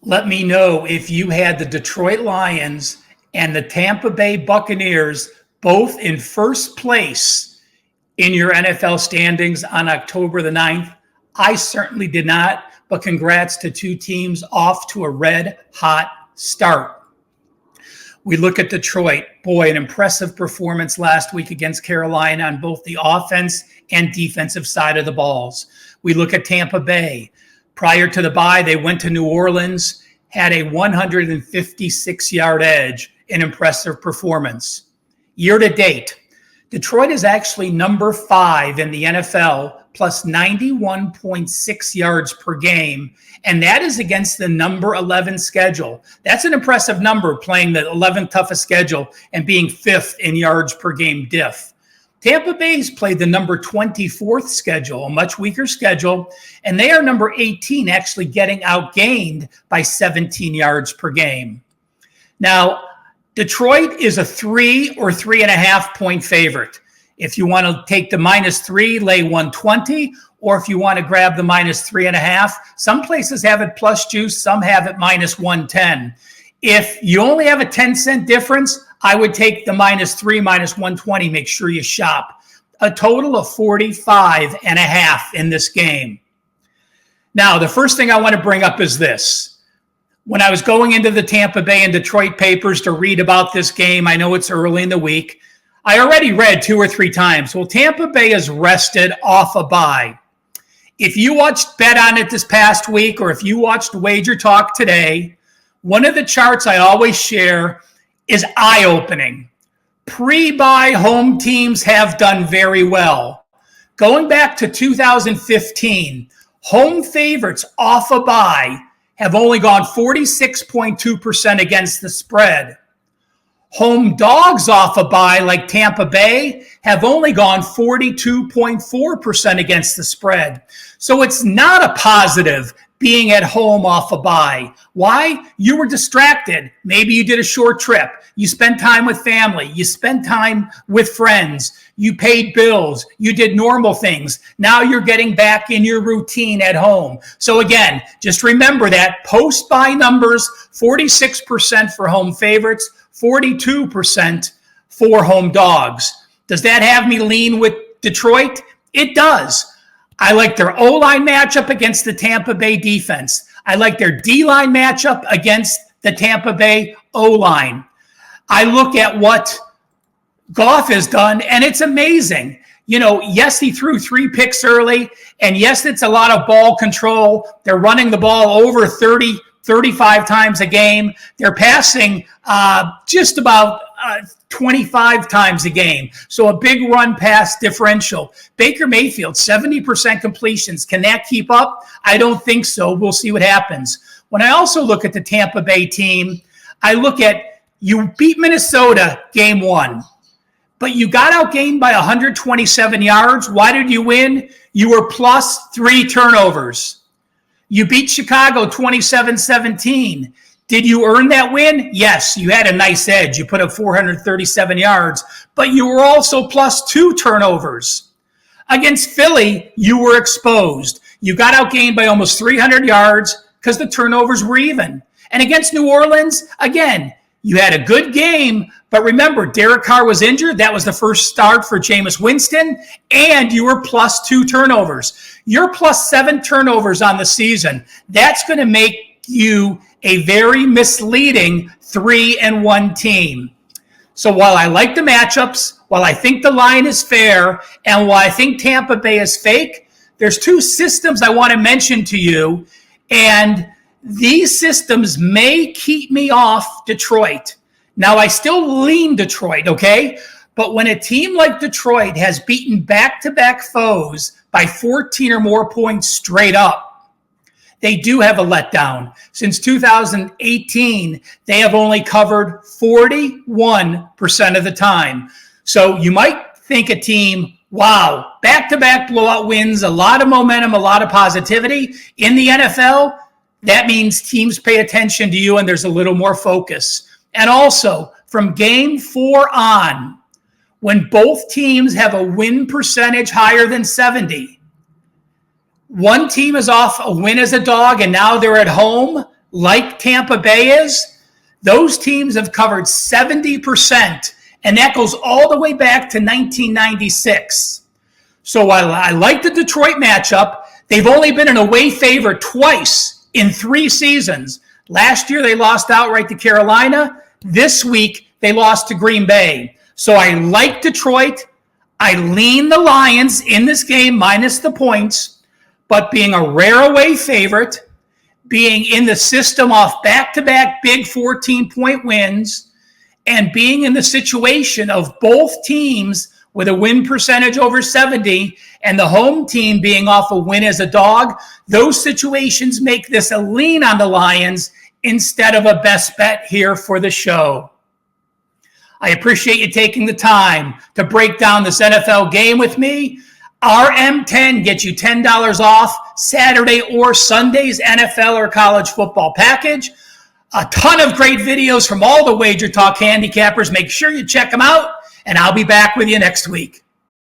Let me know if you had the Detroit Lions and the Tampa Bay Buccaneers both in first place in your NFL standings on October the 9th. I certainly did not, but congrats to two teams off to a red-hot start. We look at Detroit. Boy, an impressive performance last week against Carolina on both the offense and defensive side of the balls. We look at Tampa Bay. Prior to the bye, they went to New Orleans, had a 156-yard edge, an impressive performance. Year to date, Detroit is actually number 5 in the NFL, plus 91.6 yards per game, and that is against the number 11 schedule. That's an impressive number, playing the 11th toughest schedule and being 5th in yards per game diff. Tampa Bay's played the number 24th schedule, a much weaker schedule, and they are number 18, actually getting outgained by 17 yards per game. Now, Detroit is a 3 or 3.5 point favorite. If you want to take the -3, lay 120, or if you want to grab the -3.5, some places have it plus juice, some have it -110. If you only have a 10-cent difference, I would take the -3, -120, make sure you shop. A total of 45.5 in this game. Now, the first thing I want to bring up is this. When I was going into the Tampa Bay and Detroit papers to read about this game, I know it's early in the week, I already read 2 or 3 times. Well, Tampa Bay is rested off a bye. If you watched Bet on It this past week, or if you watched Wager Talk today, one of the charts I always share is eye-opening. Pre-bye home teams have done very well. Going back to 2015, home favorites off a bye have only gone 46.2% against the spread. Home dogs off a bye, like Tampa Bay, have only gone 42.4% against the spread. So it's not a positive being at home off a bye. Why? You were distracted. Maybe you did a short trip. You spent time with family. You spent time with friends. You paid bills. You did normal things. Now you're getting back in your routine at home. So again, just remember that post-bye numbers, 46% for home favorites, 42% for home dogs. Does that have me lean with Detroit? It does. I like their O-line matchup against the Tampa Bay defense. I like their D-line matchup against the Tampa Bay O-line. I look at what Goff has done, and it's amazing. You know, yes, he threw 3 picks early, and yes, it's a lot of ball control. They're running the ball over 35 times a game. They're passing just about 25 times a game. So a big run pass differential. Baker Mayfield, 70% completions. Can that keep up? I don't think so. We'll see what happens. When I also look at the Tampa Bay team, I look at, you beat Minnesota game 1, but you got outgained by 127 yards. Why did you win? You were plus 3 turnovers. You beat Chicago 27-17. Did you earn that win? Yes, you had a nice edge. You put up 437 yards, but you were also plus 2 turnovers. Against Philly, you were exposed. You got outgained by almost 300 yards because the turnovers were even. And against New Orleans, again, you had a good game, but remember, Derek Carr was injured. That was the first start for Jameis Winston, and you were plus 2 turnovers. You're plus 7 turnovers on the season. That's going to make you a very misleading 3-1 team. So while I like the matchups, while I think the line is fair, and while I think Tampa Bay is fake, there's 2 systems I want to mention to you, and these systems may keep me off Detroit. Now, I still lean Detroit, okay? But when a team like Detroit has beaten back-to-back foes by 14 or more points straight up, they do have a letdown. Since 2018, they have only covered 41% of the time. So you might think a team, wow, back-to-back blowout wins, a lot of momentum, a lot of positivity. In the NFL, that means teams pay attention to you and there's a little more focus. And also, from game 4 on, when both teams have a win percentage higher than 70, one team is off a win as a dog and now they're at home, like Tampa Bay is, those teams have covered 70%, and that goes all the way back to 1996. So I like the Detroit matchup. They've only been an away favorite twice in 3 seasons. Last year, they lost outright to Carolina. This week, they lost to Green Bay. So I like Detroit. I lean the Lions in this game minus the points, but being a rare away favorite, being in the system off back-to-back big 14-point wins, and being in the situation of both teams with a win percentage over 70 and the home team being off a win as a dog, those situations make this a lean on the Lions instead of a best bet here for the show. I appreciate you taking the time to break down this NFL game with me. RM10 gets you $10 off Saturday or Sunday's NFL or college football package. A ton of great videos from all the Wager Talk handicappers. Make sure you check them out, and I'll be back with you next week.